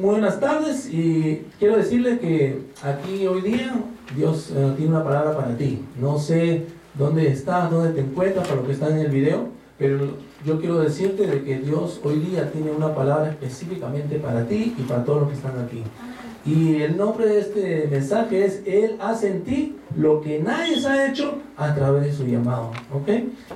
Muy buenas tardes y quiero decirle que aquí hoy día Dios tiene una palabra para ti. No sé dónde estás, dónde te encuentras, para lo que está en el video, pero yo quiero decirte de que Dios hoy día tiene una palabra específicamente para ti y para todos los que están aquí. Y el nombre de este mensaje es: Él hace en ti lo que nadie se ha hecho a través de su llamado. ¿Ok?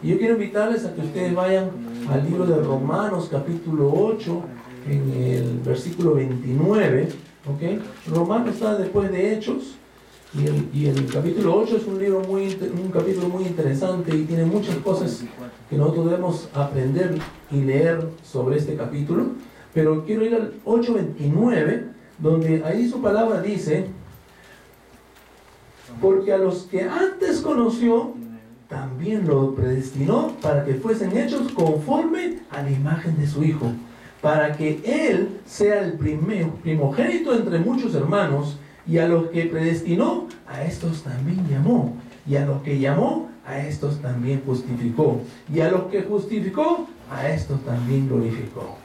Y yo quiero invitarles a que ustedes vayan al libro de Romanos capítulo 8, en el versículo 29. ¿Ok? Romanos está después de Hechos. Y el capítulo 8 es un capítulo muy interesante y tiene muchas cosas que nosotros debemos aprender y leer sobre este capítulo. Pero quiero ir al 8:29, donde ahí su palabra dice: porque a los que antes conoció, también lo predestinó para que fuesen hechos conforme a la imagen de su Hijo, para que Él sea el primogénito entre muchos hermanos. Y a los que predestinó, a estos también llamó. Y a los que llamó, a estos también justificó. Y a los que justificó, a estos también glorificó.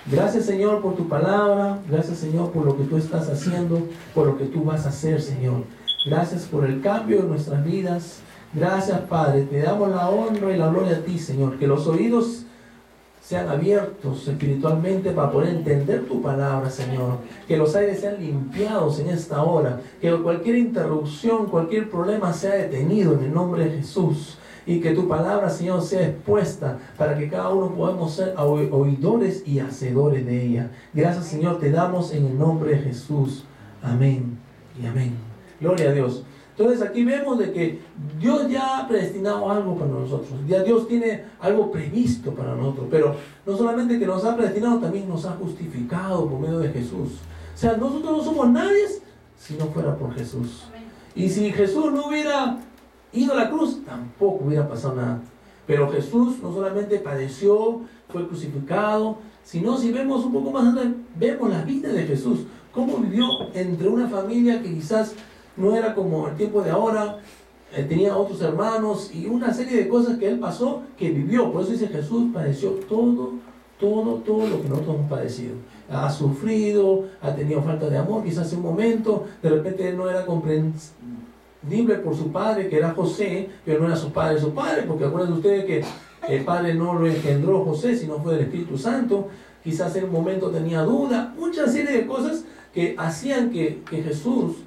Gracias, Señor, por tu palabra. Gracias, Señor, por lo que tú estás haciendo, por lo que tú vas a hacer, Señor. Gracias por el cambio de nuestras vidas. Gracias, Padre. Te damos la honra y la gloria a ti, Señor. Que los oídos sean abiertos espiritualmente para poder entender tu palabra, Señor. Que los aires sean limpiados en esta hora. Que cualquier interrupción, cualquier problema sea detenido en el nombre de Jesús. Y que tu palabra, Señor, sea expuesta para que cada uno podamos ser oidores y hacedores de ella. Gracias, Señor, te damos en el nombre de Jesús. Amén y amén. Gloria a Dios. Entonces aquí vemos de que Dios ya ha predestinado algo para nosotros. Ya Dios tiene algo previsto para nosotros. Pero no solamente que nos ha predestinado, también nos ha justificado por medio de Jesús. O sea, nosotros no somos nadie si no fuera por Jesús. Y si Jesús no hubiera ido a la cruz, tampoco hubiera pasado nada. Pero Jesús no solamente padeció, fue crucificado, sino si vemos un poco más adelante, vemos la vida de Jesús. Cómo vivió entre una familia que quizás no era como el tiempo de ahora, tenía otros hermanos y una serie de cosas que él pasó, que vivió. Por eso dice: Jesús padeció todo lo que nosotros hemos padecido. Ha sufrido, ha tenido falta de amor, quizás en un momento, de repente él no era comprensible por su padre, que era José, pero no era su padre, porque acuérdense ustedes que el padre no lo engendró José, sino fue del Espíritu Santo. Quizás en un momento tenía duda, mucha serie de cosas que hacían que Jesús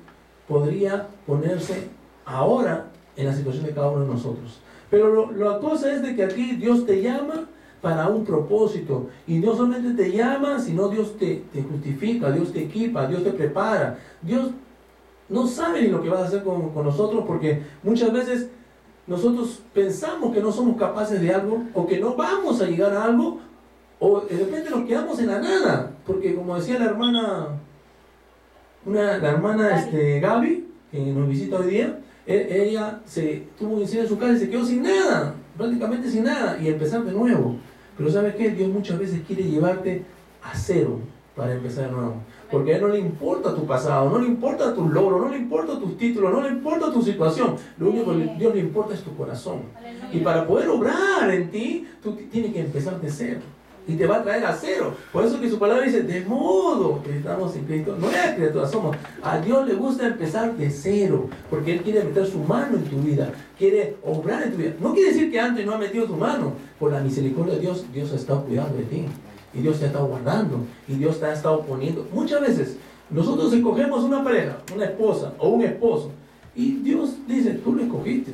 podría ponerse ahora en la situación de cada uno de nosotros. Pero la cosa es de que aquí Dios te llama para un propósito. Y no solamente te llama, sino Dios te justifica, Dios te equipa, Dios te prepara. Dios no sabe ni lo que vas a hacer con nosotros, porque muchas veces nosotros pensamos que no somos capaces de algo, o que no vamos a llegar a algo, o de repente nos quedamos en la nada. Porque como decía la hermana Gaby, que nos visita hoy día, ella tuvo un incendio en su casa y se quedó sin nada, prácticamente sin nada, y empezar de nuevo. Pero ¿sabes qué? Dios muchas veces quiere llevarte a cero para empezar de nuevo. Porque a Él no le importa tu pasado, no le importa tus logros, no le importa tus títulos, no le importa tu situación. Lo único que a Dios le importa es tu corazón. Y para poder obrar en ti, tú tienes que empezar de cero. Y te va a traer a cero. Por eso que su palabra dice: de modo que estamos en Cristo, nuevas criaturas somos. A Dios le gusta empezar de cero, porque Él quiere meter su mano en tu vida, quiere obrar en tu vida. No quiere decir que antes no ha metido su mano. Por la misericordia de Dios, Dios ha estado cuidando de ti. Y Dios te ha estado guardando. Y Dios te ha estado poniendo. Muchas veces nosotros escogemos una pareja, una esposa o un esposo, y Dios dice: tú lo escogiste.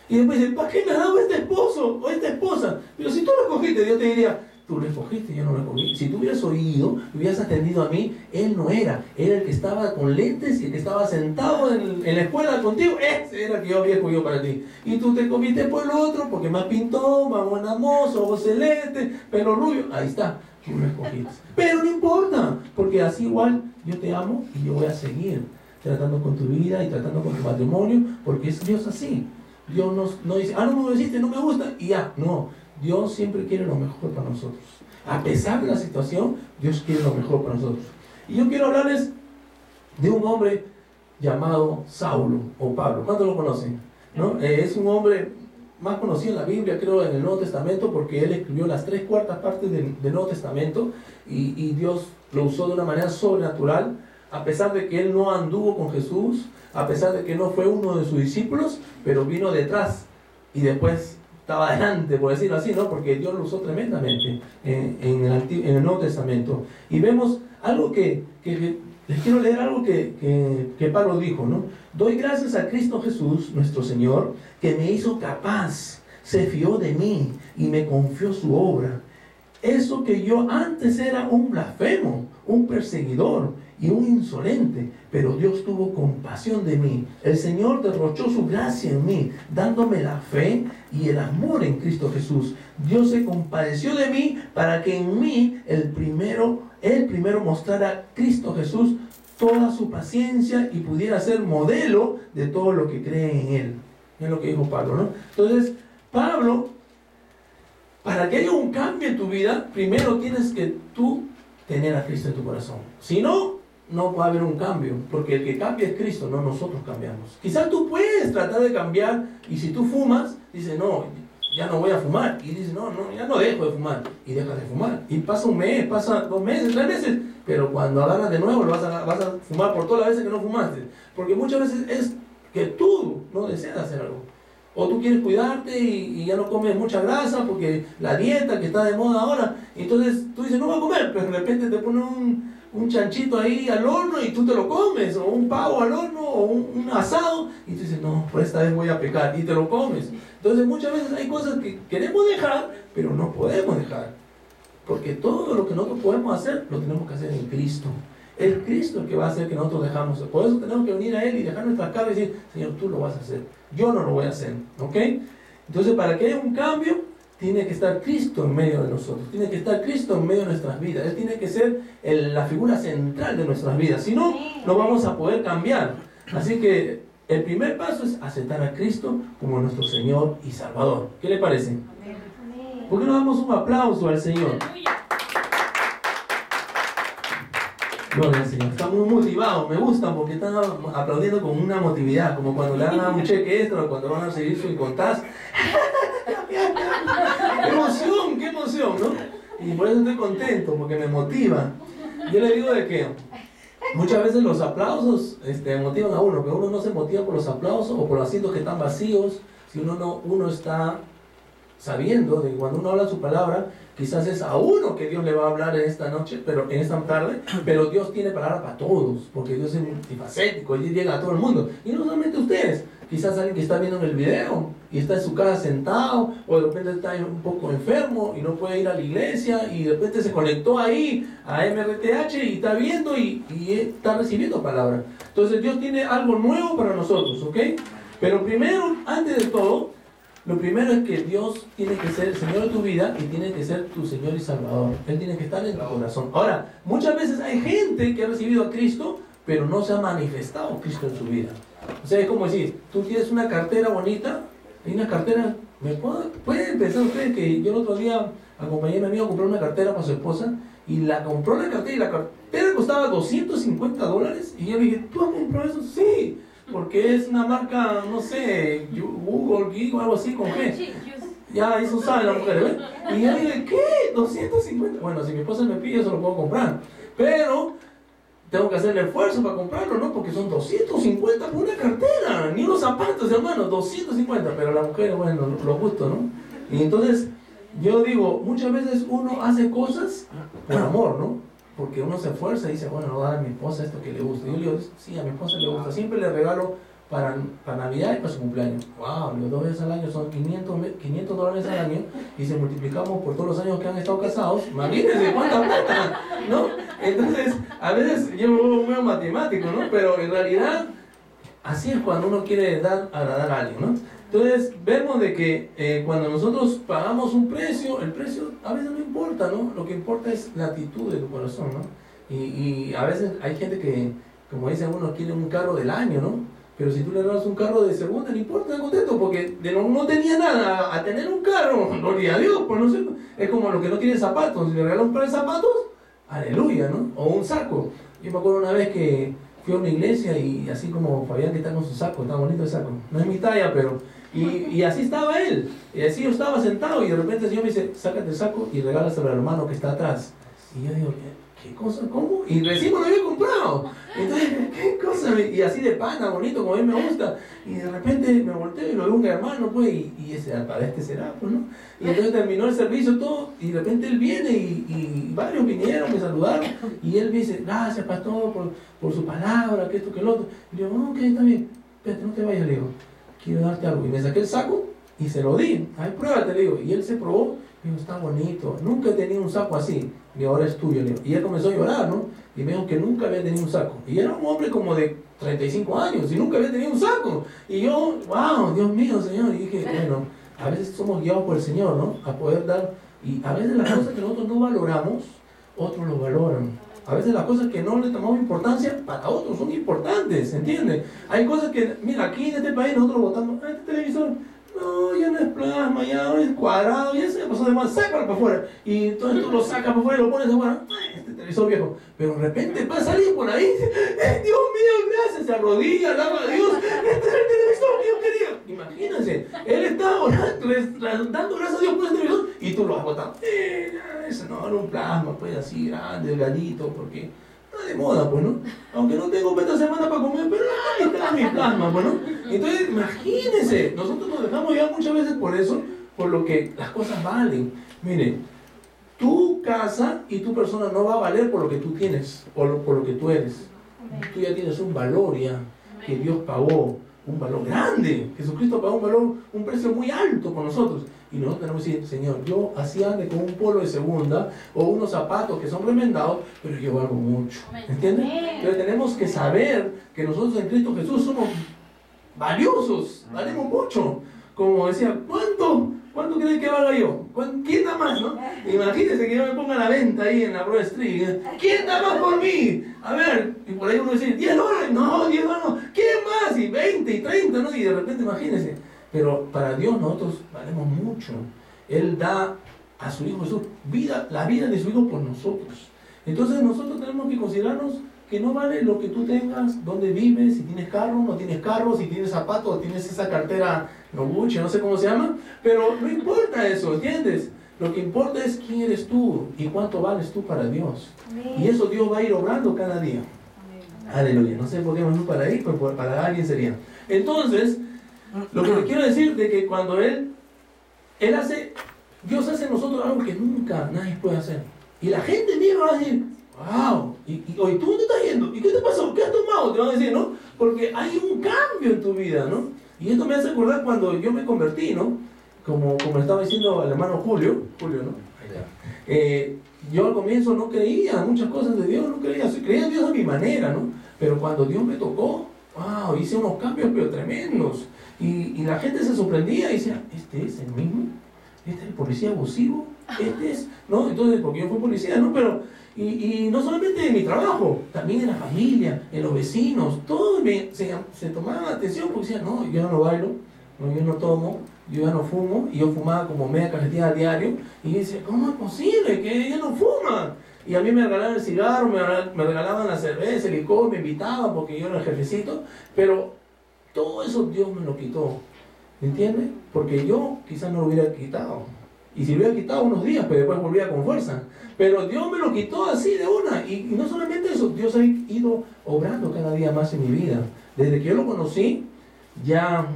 Y después dice: ¿para qué me has dado este esposo o esta esposa? Pero si tú lo escogiste, Dios te diría: tú lo escogiste, yo no lo escogí. Si tú hubieras oído, hubieras atendido a mí, Él no era. Era el que estaba con lentes y el que estaba sentado en la escuela contigo. Ese era el que yo había escogido para ti. Y tú te comiste por el otro, porque más pintón, más buena moza, ojos celestes, pelo rubio. Ahí está, tú lo escogiste. Pero no importa, porque así igual yo te amo y yo voy a seguir tratando con tu vida y tratando con tu matrimonio, porque es Dios así. Dios no dice: no me hiciste, no me gusta, y ya. No. Dios siempre quiere lo mejor para nosotros. A pesar de la situación, Dios quiere lo mejor para nosotros. Y yo quiero hablarles de un hombre llamado Saulo o Pablo. ¿Cuántos lo conocen? ¿No? Es un hombre más conocido en la Biblia, creo, en el Nuevo Testamento, porque él escribió las 3/4 partes del Nuevo Testamento, y Dios lo usó de una manera sobrenatural, a pesar de que él no anduvo con Jesús, a pesar de que no fue uno de sus discípulos, pero vino detrás y después estaba adelante, por decirlo así, ¿no? Porque Dios lo usó tremendamente en el Nuevo Testamento. Y vemos algo que les quiero leer algo que Pablo dijo, ¿no? Doy gracias a Cristo Jesús, nuestro Señor, que me hizo capaz, se fió de mí y me confió su obra. Eso que yo antes era un blasfemo, un perseguidor y un insolente, pero Dios tuvo compasión de mí. El Señor derrochó su gracia en mí, dándome la fe y el amor en Cristo Jesús. Dios se compadeció de mí para que en mí Él primero mostrara a Cristo Jesús toda su paciencia y pudiera ser modelo de todo lo que cree en Él. Es lo que dijo Pablo, ¿no? Entonces, Pablo, para que haya un cambio en tu vida, primero tienes que tú tener a Cristo en tu corazón. Si no, no va a haber un cambio, porque el que cambia es Cristo, no nosotros cambiamos. Quizás tú puedes tratar de cambiar, y si tú fumas, dices, no, ya no voy a fumar. Y dices, no, ya no dejo de fumar. Y dejas de fumar. Y pasa un mes, pasa 2 meses, 3 meses. Pero cuando agarras de nuevo, vas a fumar por todas las veces que no fumaste. Porque muchas veces es que tú no deseas hacer algo. O tú quieres cuidarte y ya no comes mucha grasa porque la dieta que está de moda ahora. Entonces tú dices, no voy a comer, pero de repente te ponen un chanchito ahí al horno y tú te lo comes, o un pavo al horno, o un asado, y tú dices, no, por esta vez voy a pecar, y te lo comes. Entonces muchas veces hay cosas que queremos dejar, pero no podemos dejar, porque todo lo que nosotros podemos hacer, lo tenemos que hacer en Cristo. Es Cristo el que va a hacer que nosotros dejamos. Por eso tenemos que venir a Él y dejar nuestras cargas y decir, Señor, tú lo vas a hacer, yo no lo voy a hacer, ¿ok? Entonces, para que haya un cambio, tiene que estar Cristo en medio de nosotros, tiene que estar Cristo en medio de nuestras vidas. Él tiene que ser la figura central de nuestras vidas, si no, no vamos a poder cambiar. Así que el primer paso es aceptar a Cristo como nuestro Señor y Salvador. ¿Qué le parece? ¿Por qué no damos un aplauso al Señor? Gloria al Señor. Están muy motivados, me gustan porque están aplaudiendo con una motividad, como cuando le dan a un cheque extra o cuando van a seguir su incontaz. ¡Qué emoción, ¿no? Y por eso estoy contento, porque me motiva. Yo le digo de que muchas veces los aplausos motivan a uno, pero uno no se motiva por los aplausos o por los asientos que están vacíos, si uno está sabiendo de que cuando uno habla su palabra, quizás es a uno que Dios le va a hablar en esta noche, pero en esta tarde, pero Dios tiene palabra para todos, porque Dios es multifacético, Él llega a todo el mundo, y no solamente ustedes, quizás alguien que está viendo en el video y está en su casa sentado, o de repente está un poco enfermo y no puede ir a la iglesia, y de repente se conectó ahí a MRTH y está viendo y está recibiendo palabra. Entonces Dios tiene algo nuevo para nosotros, ¿ok? Pero primero, antes de todo, lo primero es que Dios tiene que ser el Señor de tu vida y tiene que ser tu Señor y Salvador. Él tiene que estar en tu corazón. Ahora, muchas veces hay gente que ha recibido a Cristo, pero no se ha manifestado Cristo en su vida. O sea, es como decir, tú tienes una cartera bonita, y una cartera, ¿pueden pensar ustedes que yo el otro día acompañé a mi amigo a comprar una cartera para su esposa, y la compró la cartera, y la cartera costaba $250, y yo le dije, ¿tú has comprado eso? Sí, porque es una marca, no sé, Google, Geek o algo así con G. Ya, eso saben las mujeres, ¿ves? Y yo dije, ¿qué? ¿250? Bueno, si mi esposa me pide, eso lo puedo comprar. Pero tengo que hacer el esfuerzo para comprarlo, ¿no? Porque son 250 por una cartera, ni unos zapatos, hermano, 250. Pero las mujeres, bueno, los gustos, ¿no? Y entonces, yo digo, muchas veces uno hace cosas por amor, ¿no? Porque uno se esfuerza y dice, bueno, le voy a dar a mi esposa esto que le gusta. Y yo le digo, sí, a mi esposa le gusta. Siempre le regalo para Navidad y para su cumpleaños. Wow, los 2 veces al año son $500 al año. Y si multiplicamos por todos los años que han estado casados, imagínense cuánta plata, ¿no? Entonces, a veces yo me veo matemático, ¿no? Pero en realidad, así es cuando uno quiere agradar a alguien, ¿no? Entonces, vemos de que cuando nosotros pagamos un precio, el precio a veces no importa, ¿no? Lo que importa es la actitud de tu corazón, ¿no? Y a veces hay gente que, como dice uno, quiere un carro del año, ¿no? Pero si tú le regalas un carro de segunda, no importa, está contento, porque de no tenía nada a tener un carro, gloria a Dios, pues no sé, es como los que no tienen zapatos, si le regalas un par de zapatos, aleluya, ¿no? O un saco. Yo me acuerdo una vez que fui a una iglesia y así como Fabián que está con su saco, está bonito el saco, no es mi talla, pero... Y así estaba él, y así yo estaba sentado y de repente el Señor me dice, sácate el saco y regálaselo al hermano que está atrás. Y yo digo, ¿qué cosa? ¿Cómo? Y recién me lo había comprado. Entonces, ¿qué cosa? Y así de pana, bonito, como a mí me gusta. Y de repente me volteo y lo veo un hermano, pues, y ese, para este será, pues, ¿no? Y entonces terminó el servicio, todo, y de repente él viene y varios vinieron, me saludaron, y él me dice, gracias, pastor, por su palabra, que esto, que lo otro. Y yo, ok, está bien, espérate, no te vayas, le digo, quiero darte algo. Y me saqué el saco y se lo di. Ay, pruébate, le digo. Y él se probó, y dijo, está bonito, nunca he tenido un saco así. Y ahora es tuyo, le digo. Y él comenzó a llorar, ¿no? Y me dijo que nunca había tenido un saco. Y era un hombre como de 35 años y nunca había tenido un saco. Y yo, wow, Dios mío, Señor. Y dije, bueno, a veces somos guiados por el Señor, ¿no? A poder dar. Y a veces las cosas que nosotros no valoramos, otros lo valoran. A veces las cosas que no le tomamos importancia, para otros son importantes, ¿entiendes? Hay cosas que, mira, aquí en este país nosotros votamos, este televisor, no, ya no es plasma, ya no es cuadrado, ya se pasó de más, sácalo para afuera. Y entonces tú lo sacas para afuera y lo pones afuera, este televisor viejo. Pero de repente pasa alguien por ahí, Dios mío, gracias, se arrodilla, alaba a Dios, este es el televisor que yo quería. Imagínense, él está orando, dando gracias a Dios por el televisor y tú lo has botado. Ese no era un plasma, pues así grande, delgadito, porque está de moda, pues, ¿no? Aunque no tengo esta semana para comer, pero ahí está mi plasma, pues, ¿no? Entonces, imagínense, nosotros nos dejamos llevar muchas veces por eso, por lo que las cosas valen. Mire, tu casa y tu persona no va a valer por lo que tú tienes, por lo que tú eres. Tú ya tienes un valor ya, que Dios pagó, un valor grande. Jesucristo pagó un precio muy alto por nosotros. Y nosotros tenemos que decir, Señor, yo así ande con un polo de segunda o unos zapatos que son remendados, pero yo valgo mucho. ¿Entiendes? Pero tenemos que saber que nosotros en Cristo Jesús somos valiosos, valemos mucho. Como decía, ¿cuánto crees que valga yo? ¿Quién da más, no? Imagínense que yo me ponga a la venta ahí en la Broad Street. ¿Quién da más por mí? A ver, y por ahí uno dice, $10. No, $10 no. ¿Quién más? Y 20 y 30, ¿no? Y de repente imagínense. Pero para Dios nosotros valemos mucho. Él da a su Hijo Jesús la vida de su Hijo por nosotros. Entonces nosotros tenemos que considerarnos que no vale lo que tú tengas, dónde vives, si tienes carro, no tienes carro, si tienes zapatos, tienes esa cartera Noguchi, no sé cómo se llama, pero no importa eso, ¿entiendes? Lo que importa es quién eres tú y cuánto vales tú para Dios. Amén. Y eso Dios va a ir obrando cada día. Amén. Aleluya. No sé por qué me fui para ahí, pero para alguien sería. Entonces, lo que le quiero decir de que cuando Dios hace en nosotros algo que nunca nadie puede hacer. Y la gente misma va a decir, wow, ¿y tú dónde estás yendo? ¿Y qué te pasó? ¿Qué has tomado? Te van a decir, ¿no? Porque hay un cambio en tu vida, ¿no? Y esto me hace acordar cuando yo me convertí, ¿no? Como estaba diciendo el hermano Julio, ¿no? Yo al comienzo no creía muchas cosas de Dios, no creía en Dios a mi manera, ¿no? Pero cuando Dios me tocó, wow, hice unos cambios pero tremendos. Y la gente se sorprendía y decía, ¿este es el mismo? ¿Este es el policía abusivo? ¿Este es? ¿No? Entonces, porque yo fui policía, ¿no? Pero, y no solamente en mi trabajo, también en la familia, en los vecinos, todos se tomaban atención porque decían, no, yo no bailo, no, yo no tomo, yo ya no fumo, y yo fumaba como media cajetilla a diario, y decía, ¿cómo es posible que ella no fuma? Y a mí me regalaban el cigarro, me regalaban la cerveza, el licor, me invitaban porque yo era el jefecito, pero todo eso Dios me lo quitó, ¿entiendes? Porque yo quizás no lo hubiera quitado, y si lo hubiera quitado unos días, pero después volvía con fuerza, pero Dios me lo quitó así de una, y no solamente eso, Dios ha ido obrando cada día más en mi vida, desde que yo lo conocí, ya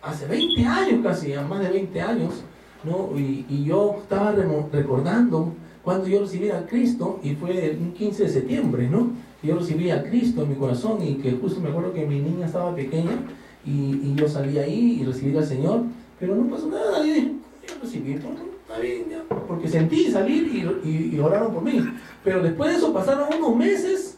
hace 20 años casi, más de 20 años, ¿no? Y yo estaba recordando cuando yo recibí a Cristo, y fue un 15 de septiembre, ¿no? Yo recibí a Cristo en mi corazón, y que justo me acuerdo que mi niña estaba pequeña, y yo salí ahí y recibí al Señor, pero no pasó nada. Yo dije, yo recibí, está bien, ya, porque sentí salir y oraron por mí. Pero después de eso pasaron unos meses,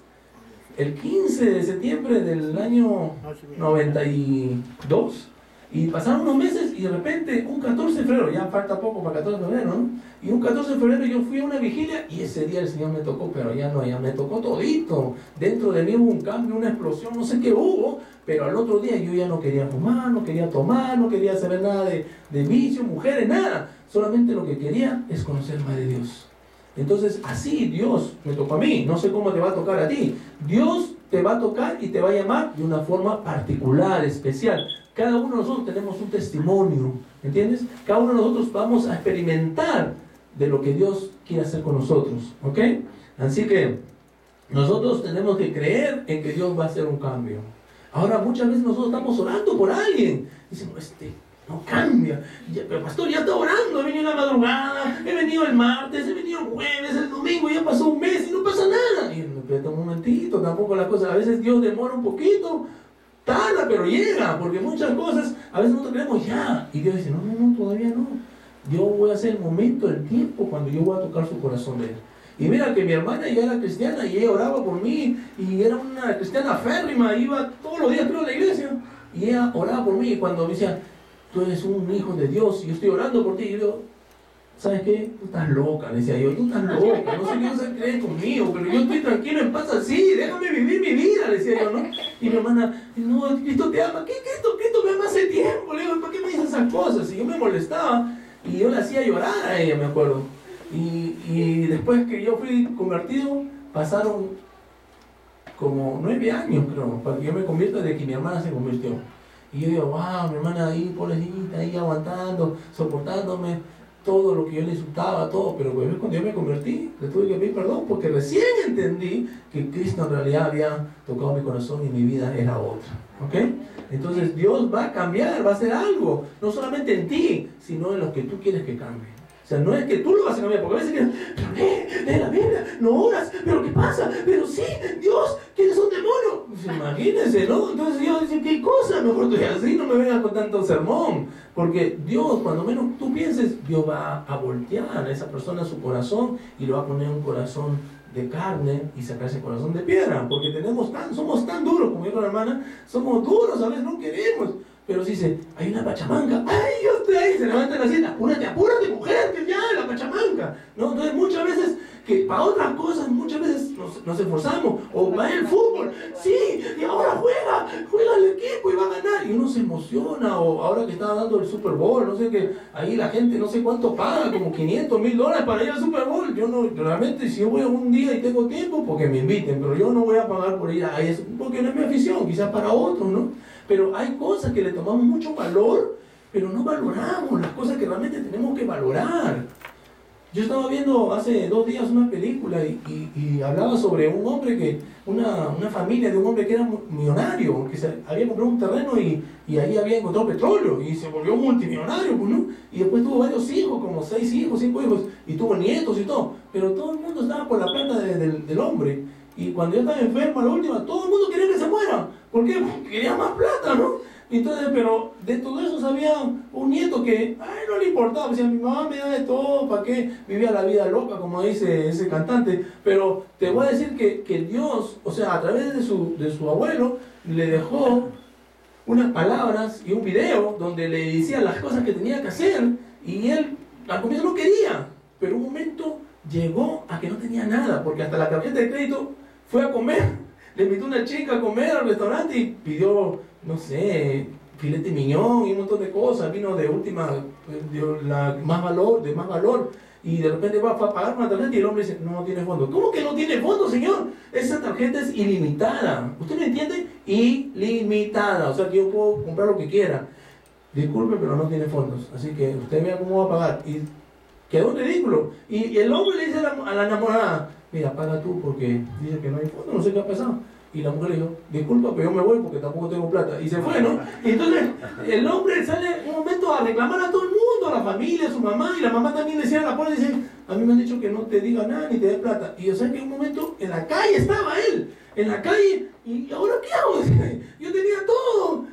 el 15 de septiembre del año 92, y pasaron unos meses y de repente un 14 de febrero, ya falta poco para 14 de febrero, ¿no? Y un 14 de febrero yo fui a una vigilia y ese día el Señor me tocó, pero ya no, ya me tocó todito. Dentro de mí hubo un cambio, una explosión, no sé qué hubo, pero al otro día yo ya no quería fumar, no quería tomar, no quería saber nada de vicio, mujeres, nada. Solamente lo que quería es conocer más de Dios. Entonces así Dios me tocó a mí, no sé cómo te va a tocar a ti. Dios te va a tocar y te va a llamar de una forma particular, especial. Cada uno de nosotros tenemos un testimonio, ¿entiendes? Cada uno de nosotros vamos a experimentar de lo que Dios quiere hacer con nosotros, ¿ok? Así que Nosotros tenemos que creer en que Dios va a hacer un cambio. Ahora, muchas veces nosotros estamos orando por alguien. Dicen, no cambia. Pero pastor, ya está orando. He venido en la madrugada, he venido el martes, he venido el jueves, el domingo, ya pasó un mes y no pasa nada. Y espera un momentito, tampoco las cosas. A veces Dios demora un poquito, tarda, pero llega. Porque muchas cosas, a veces nosotros creemos ya. Y Dios dice, no, todavía no. Yo voy a hacer el momento, el tiempo, cuando yo voy a tocar su corazón de él. Y mira que mi hermana ya era cristiana y ella oraba por mí y era una cristiana férrima, iba todos los días creo a la iglesia y ella oraba por mí y cuando me decía, tú eres un hijo de Dios y yo estoy orando por ti, y yo, ¿sabes qué? Tú estás loca, le decía yo, tú estás loca, no sé qué vas a creer conmigo, pero yo estoy tranquilo en paz así, déjame vivir mi vida, le decía yo, ¿no? Y mi hermana, no, Cristo te ama, ¿qué Cristo? Cristo me ama hace tiempo, le digo, ¿por qué me dices esas cosas? Y yo me molestaba y yo la hacía llorar a ella, me acuerdo. Y después que yo fui convertido, pasaron como 9 años, creo, para que yo me convierta de que mi hermana se convirtió. Y yo digo, wow, mi hermana ahí, pobrecita, ahí aguantando, soportándome todo lo que yo le insultaba, todo. Pero pues, cuando yo me convertí, le tuve que pedir perdón, porque recién entendí que Cristo en realidad había tocado mi corazón y mi vida era otra. ¿Ok? Entonces Dios va a cambiar, va a hacer algo, no solamente en ti, sino en lo que tú quieres que cambie. O sea, no es que tú lo vas a cambiar, porque a veces pero lee la Biblia, no oras, pero ¿qué pasa? Pero sí, Dios, que eres un demonio. Pues imagínense, ¿no? Entonces Dios dice, ¿qué cosa? Mejor tú así, no me vengas con tanto sermón. Porque Dios, cuando menos tú pienses, Dios va a voltear a esa persona su corazón y le va a poner un corazón de carne y sacar ese corazón de piedra. Porque somos tan duros, como dijo la hermana, somos duros, a veces no queremos. Pero si dice, hay una pachamanca, ¡ay, Dios te ahí! Se levanta la silla, apúrate, mujer, que ya, la pachamanca, ¿no? Entonces muchas veces, que para otras cosas, muchas veces nos esforzamos, o va el fútbol, sí, y ahora juega el equipo y va a ganar, y uno se emociona, o ahora que está dando el Super Bowl, no sé qué, ahí la gente no sé cuánto paga, como $500,000 para ir al Super Bowl. Yo no, realmente si yo voy un día y tengo tiempo, porque me inviten, pero yo no voy a pagar por ir a eso, porque no es mi afición, quizás para otros, ¿no? Pero hay cosas que le tomamos mucho valor, pero no valoramos las cosas que realmente tenemos que valorar. Yo estaba viendo hace 2 días una película y hablaba sobre un hombre una familia de un hombre que era millonario, que había comprado un terreno y ahí había encontrado petróleo y se volvió multimillonario, pues, ¿no? Y después tuvo varios hijos, como 6 hijos, 5 hijos, y tuvo nietos y todo. Pero todo el mundo estaba por la plata del hombre. Y cuando yo estaba enfermo, a la última, todo el mundo quería que se muera. ¿Por qué? Porque quería más plata, ¿no? Entonces, pero de todo eso sabía un nieto que, no le importaba. Decía, mi mamá me da de todo, ¿para qué? Vivía la vida loca, como dice ese cantante. Pero te voy a decir que Dios, o sea, a través de su abuelo, le dejó unas palabras y un video donde le decía las cosas que tenía que hacer. Y él, al comienzo no quería, pero un momento llegó a que no tenía nada, porque hasta la tarjeta de crédito fue a comer. Le invitó una chica a comer al restaurante y pidió, no sé, filete miñón y un montón de cosas. Vino de última, de más valor. Y de repente va a pagar una tarjeta y el hombre dice, no tiene fondo. ¿Cómo que no tiene fondo, señor? Esa tarjeta es ilimitada. ¿Usted me entiende? Ilimitada. O sea que yo puedo comprar lo que quiera. Disculpe, pero no tiene fondos. Así que usted vea cómo va a pagar. Y quedó un ridículo. Y el hombre le dice a la enamorada, mira, paga tú porque dice que no hay fondo, no sé qué ha pasado. Y la mujer le dijo, disculpa, pero yo me voy porque tampoco tengo plata. Y se fue, ¿no? Y entonces el hombre sale un momento a reclamar a todo el mundo, a la familia, a su mamá, y la mamá también le decía a la puerta, dice, a mí me han dicho que no te diga nada ni te dé plata. Y yo sé que en un momento en la calle estaba él, en la calle, y ¿ahora qué hago? Yo tenía todo.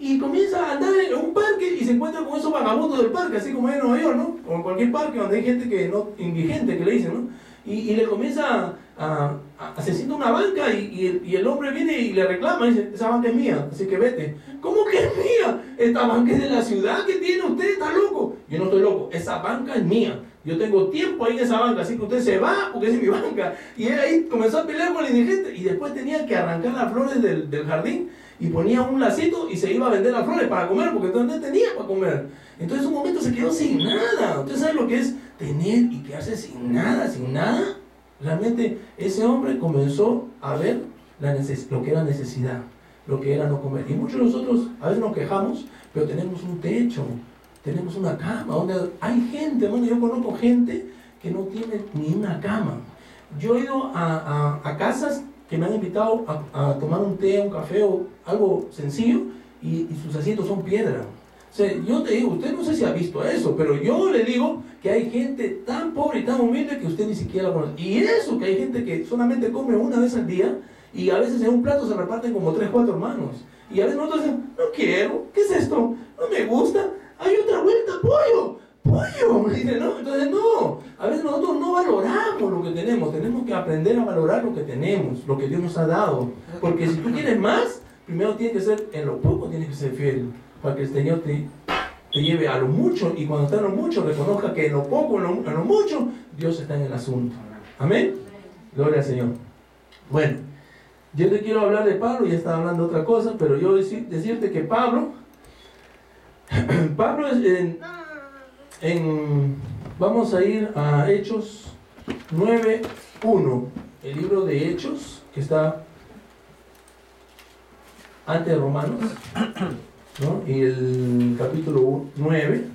Y comienza a andar en un parque y se encuentra con esos vagabundos del parque, así como en Nueva York, ¿no? O en cualquier parque donde hay gente que no, indigente, que le dicen, ¿no? Y le comienza se sienta una banca y el hombre viene y le reclama, y dice, esa banca es mía, así que vete. ¿Cómo que es mía? Esta banca es de la ciudad que tiene usted, está loco. Yo no estoy loco, esa banca es mía. Yo tengo tiempo ahí en esa banca, así que usted se va porque esa es mi banca. Y él ahí comenzó a pelear con el indigente y después tenía que arrancar las flores del jardín y ponía un lacito y se iba a vender las flores para comer porque entonces no tenía para comer. Entonces un momento se quedó sin nada. ¿Usted sabe lo que es tener y quedarse sin nada, sin nada? Realmente ese hombre comenzó a ver lo que era necesidad, lo que era no comer. Y muchos de nosotros a veces nos quejamos, pero tenemos un techo, tenemos una cama, donde hay gente, hermano, yo conozco gente que no tiene ni una cama. Yo he ido a casas que me han invitado a tomar un té, un café o algo sencillo y sus asientos son piedra. O sea, yo te digo, usted no sé si ha visto eso, pero yo le digo que hay gente tan pobre y tan humilde que usted ni siquiera la conoce. Y eso, que hay gente que solamente come una vez al día y a veces en un plato se reparten como 3, 4 hermanos. Y a veces nosotros decimos, no quiero, ¿qué es esto? No me gusta, hay otra vuelta, pollo, me dice, no, entonces no, a veces nosotros no valoramos lo que tenemos que aprender a valorar lo que tenemos, lo que Dios nos ha dado, porque si tú quieres más, primero tienes que ser, en lo poco tienes que ser fiel, para que el Señor te lleve a lo mucho, y cuando está en lo mucho, reconozca que en lo poco, en lo mucho, Dios está en el asunto, amén, gloria al Señor. Bueno, yo te quiero hablar de Pablo, ya estaba hablando de otra cosa, pero yo decirte que Pablo es vamos a ir a Hechos 9:1, el libro de Hechos, que está antes de Romanos, ¿no? Y el capítulo 9,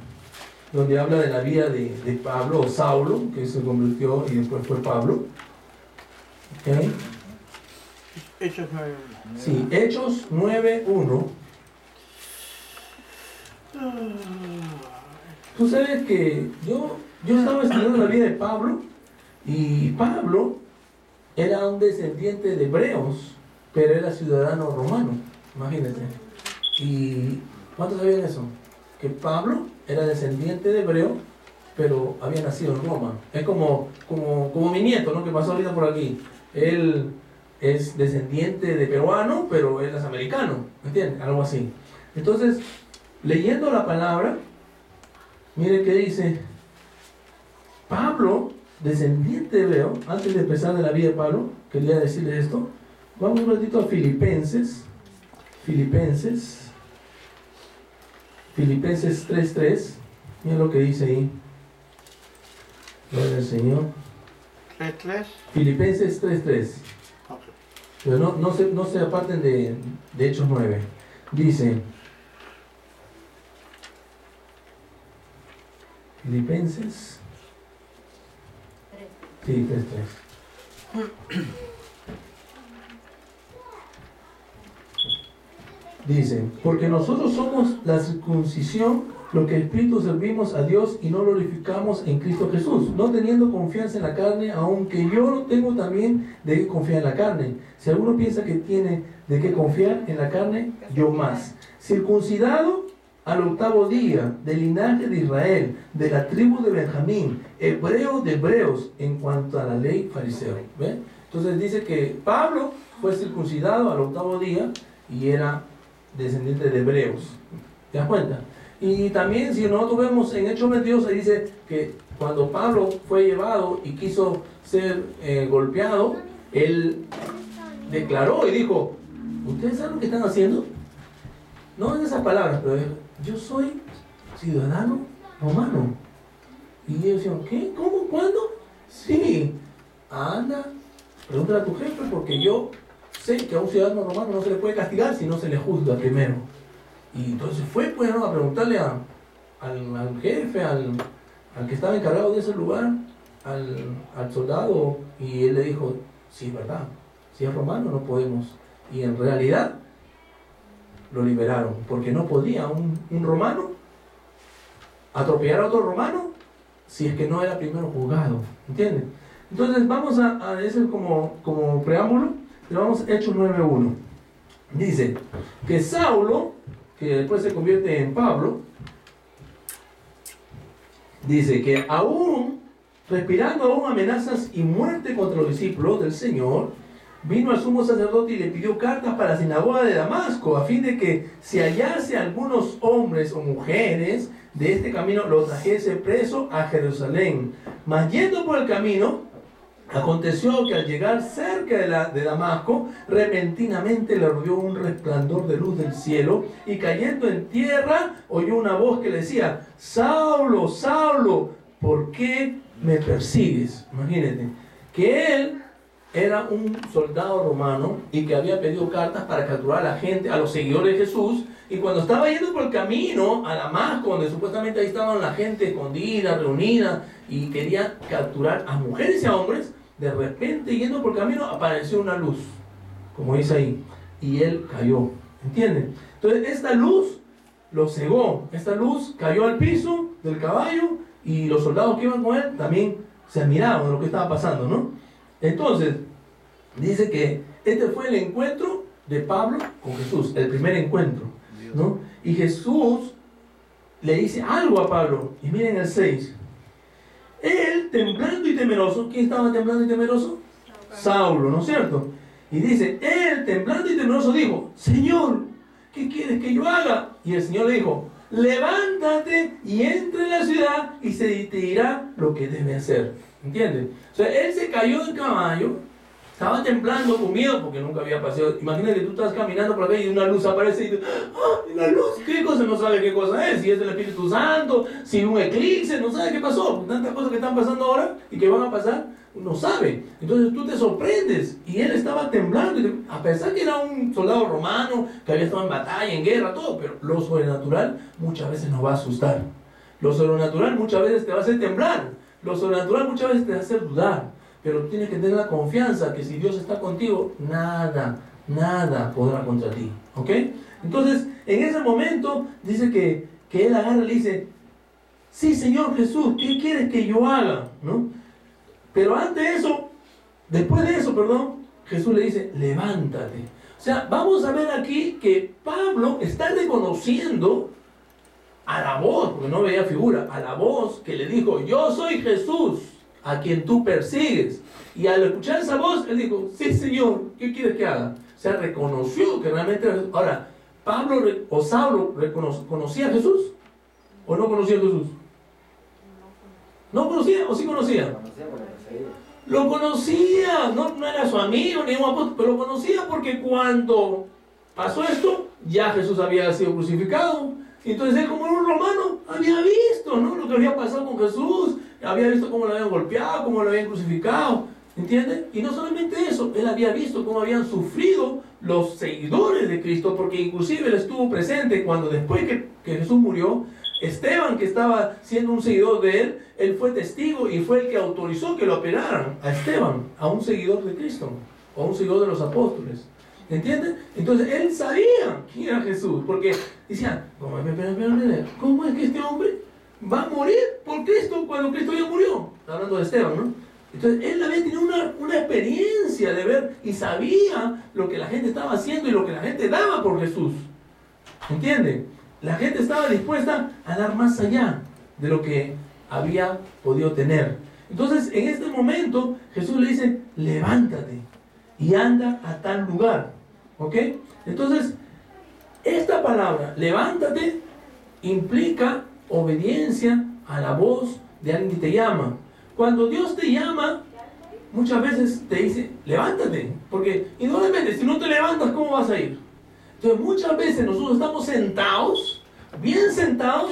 donde habla de la vida de Pablo, o Saulo, que se convirtió y después fue Pablo. ¿Okay? Hechos 9:1. Sí, Hechos 9:1. Tú sabes que yo estaba estudiando la vida de Pablo, y Pablo era un descendiente de hebreos, pero era ciudadano romano, imagínate. ¿Y cuántos sabían eso? Que Pablo era descendiente de hebreo, pero había nacido en Roma. Es como mi nieto, ¿no? Que pasó ahorita por aquí. Él es descendiente de peruano, pero él es americano, ¿me entiendes? Algo así. Entonces, leyendo la palabra, mire que dice, Pablo, descendiente de hebreo, antes de empezar de la vida de Pablo, quería decirle esto. Vamos un ratito a Filipenses 3:3, miren lo que dice ahí. Gloria al Señor. 3:3. Filipenses 3:3. Okay. Pero no se aparten de Hechos 9. Dice, Filipenses, sí, 3:3. Dice, porque nosotros somos la circuncisión, lo que Espíritu servimos a Dios y no glorificamos en Cristo Jesús, no teniendo confianza en la carne, aunque yo no tengo también de qué confiar en la carne. Si alguno piensa que tiene de qué confiar en la carne, yo más. Circuncidado al 8º día, del linaje de Israel, de la tribu de Benjamín, hebreo de hebreos, en cuanto a la ley fariseo. ¿Ven? Entonces dice que Pablo fue circuncidado al 8º día y era descendiente de hebreos. ¿Te das cuenta? Y también si nosotros vemos en Hechos 22, se dice que cuando Pablo fue llevado y quiso ser golpeado, él declaró y dijo, ¿ustedes saben lo que están haciendo? No en esas palabras, pero yo soy ciudadano romano. Y ellos decían, ¿qué? ¿Cómo? ¿Cuándo? Sí, anda, pregúntale a tu jefe, porque yo sé que a un ciudadano romano no se le puede castigar si no se le juzga primero. Y entonces fue pues, ¿no?, a preguntarle al jefe, al que estaba encargado de ese lugar, al soldado, y él le dijo, sí, verdad, si es romano no podemos. Y en realidad lo liberaron, porque no podía un romano atropellar a otro romano si es que no era primero juzgado, ¿entienden? Entonces vamos a ese como preámbulo, pero vamos a Hechos 9:1. Dice que Saulo, que después se convierte en Pablo, dice que respirando aún amenazas y muerte contra los discípulos del Señor, vino al sumo sacerdote y le pidió cartas para la sinagoga de Damasco, a fin de que si hallase algunos hombres o mujeres de este camino, los trajese preso a Jerusalén. Mas yendo por el camino, aconteció que al llegar cerca de Damasco, repentinamente le rodeó un resplandor de luz del cielo, y cayendo en tierra, oyó una voz que le decía, Saulo, Saulo, ¿por qué me persigues? Imagínate, que él era un soldado romano y que había pedido cartas para capturar a la gente, a los seguidores de Jesús, y cuando estaba yendo por el camino a Damasco, donde supuestamente ahí estaban la gente escondida, reunida, y quería capturar a mujeres y a hombres, de repente yendo por el camino apareció una luz, como dice ahí, y él cayó, ¿entienden? Entonces esta luz lo cegó, esta luz cayó al piso del caballo y los soldados que iban con él también se admiraban de lo que estaba pasando, ¿no? Entonces dice que este fue el encuentro de Pablo con Jesús, el primer encuentro, ¿no? Y Jesús le dice algo a Pablo, y miren el 6. Él, temblando y temeroso, ¿quién estaba temblando y temeroso? Saulo, ¿no es cierto? Y dice, él, temblando y temeroso, dijo, Señor, ¿qué quieres que yo haga? Y el Señor le dijo, levántate y entra en la ciudad y se te dirá lo que debe hacer. ¿Entiendes? O sea, él se cayó del caballo, estaba temblando con miedo porque nunca había pasado. Imagina que tú estás caminando por la calle y una luz aparece y tú, ¡ah! La luz, ¿qué cosa? No sabe qué cosa es, si es el Espíritu Santo, si un eclipse, no sabe qué pasó. Tantas cosas que están pasando ahora y que van a pasar, no sabe. Entonces tú te sorprendes. Y él estaba temblando, a pesar que era un soldado romano, que había estado en batalla, en guerra, todo, pero lo sobrenatural muchas veces nos va a asustar. Lo sobrenatural muchas veces te va a hacer temblar. Lo sobrenatural muchas veces te va a hacer dudar. Pero tienes que tener la confianza que si Dios está contigo, nada podrá contra ti. ¿Ok? Entonces, en ese momento, dice que él agarra y le dice, sí, Señor Jesús, ¿qué quieres que yo haga? ¿No? Pero antes de eso, después de eso, perdón, Jesús le dice, levántate. O sea, vamos a ver aquí que Pablo está reconociendo a la voz, porque no veía figura, a la voz que le dijo, yo soy Jesús, a quien tú persigues. Y al escuchar esa voz, él dijo, sí, Señor, ¿qué quieres que haga? O sea, reconoció que realmente era Jesús. Ahora, Pablo o Saulo ¿conocía a Jesús? ¿O no conocía a Jesús? ¿No conocía o sí conocía? Lo conocía, no era su amigo ni un apóstol, pero lo conocía porque cuando pasó esto, ya Jesús había sido crucificado. Entonces él, como era un romano, había visto, ¿no?, lo que había pasado con Jesús, había visto cómo lo habían golpeado, cómo lo habían crucificado, ¿entienden? Y no solamente eso, él había visto cómo habían sufrido los seguidores de Cristo, porque inclusive él estuvo presente cuando después que Jesús murió, Esteban, que estaba siendo un seguidor de él fue testigo y fue el que autorizó que lo apelaran a Esteban, a un seguidor de Cristo, o a un seguidor de los apóstoles. ¿Entienden? Entonces él sabía quién era Jesús, porque decían, ¿cómo es que este hombre va a morir por Cristo cuando Cristo ya murió? Está hablando de Esteban, ¿no? Entonces él había tenido una experiencia de ver y sabía lo que la gente estaba haciendo y lo que la gente daba por Jesús. ¿Entienden? La gente estaba dispuesta a dar más allá de lo que había podido tener. Entonces en este momento Jesús le dice, levántate y anda a tal lugar. ¿Ok? Entonces, esta palabra, levántate, implica obediencia a la voz de alguien que te llama. Cuando Dios te llama, muchas veces te dice, levántate. Porque, indudablemente, si no te levantas, ¿cómo vas a ir? Entonces, muchas veces nosotros estamos sentados, bien sentados,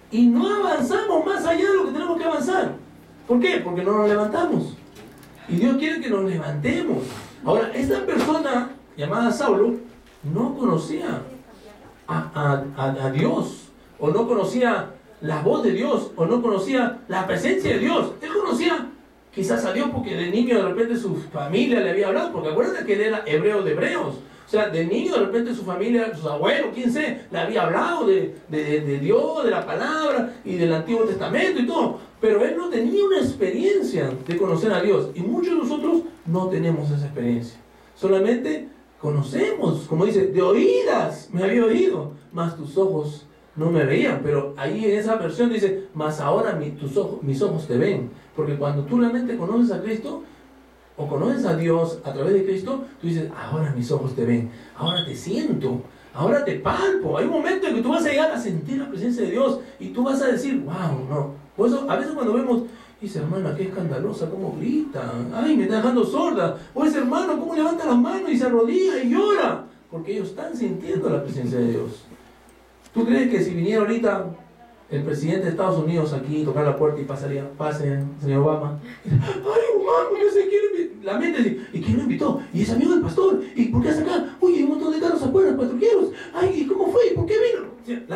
y no avanzamos más allá de lo que tenemos que avanzar. ¿Por qué? Porque no nos levantamos. Y Dios quiere que nos levantemos. Ahora, esta persona llamada Saulo no conocía a Dios, o no conocía la voz de Dios, o no conocía la presencia de Dios. Él conocía quizás a Dios porque de niño de repente su familia le había hablado, porque acuérdate que él era hebreo de hebreos. O sea, de niño de repente su familia, sus abuelos, quién sé, le había hablado de Dios, de la palabra y del Antiguo Testamento y todo. Pero él no tenía una experiencia de conocer a Dios. Y muchos de nosotros no tenemos esa experiencia. Solamente conocemos, como dice, de oídas me había oído, mas tus ojos no me veían. Pero ahí en esa versión dice, mas ahora mis ojos te ven. Porque cuando tú realmente conoces a Cristo, o conoces a Dios a través de Cristo, tú dices, ahora mis ojos te ven, ahora te siento, ahora te palpo. Hay un momento en que tú vas a llegar a sentir la presencia de Dios y tú vas a decir, wow, no. Por eso a veces cuando vemos, esa hermana qué escandalosa, cómo grita, ay, me está dejando sorda, o ese hermano cómo levanta las manos y se arrodilla y llora, porque ellos están sintiendo la presencia de Dios. ¿Tú crees que si viniera ahorita el presidente de Estados Unidos aquí, tocar la puerta y pase, señor Obama, ay, Obama, que se quiere, la mente dice, ¿y quién lo invitó? ¿Y es amigo del pastor? ¿Y por qué hace acá? Uy, hay un montón de carros afuera, patrulleros, ay, ¿y cómo fue? ¿Y por qué vino?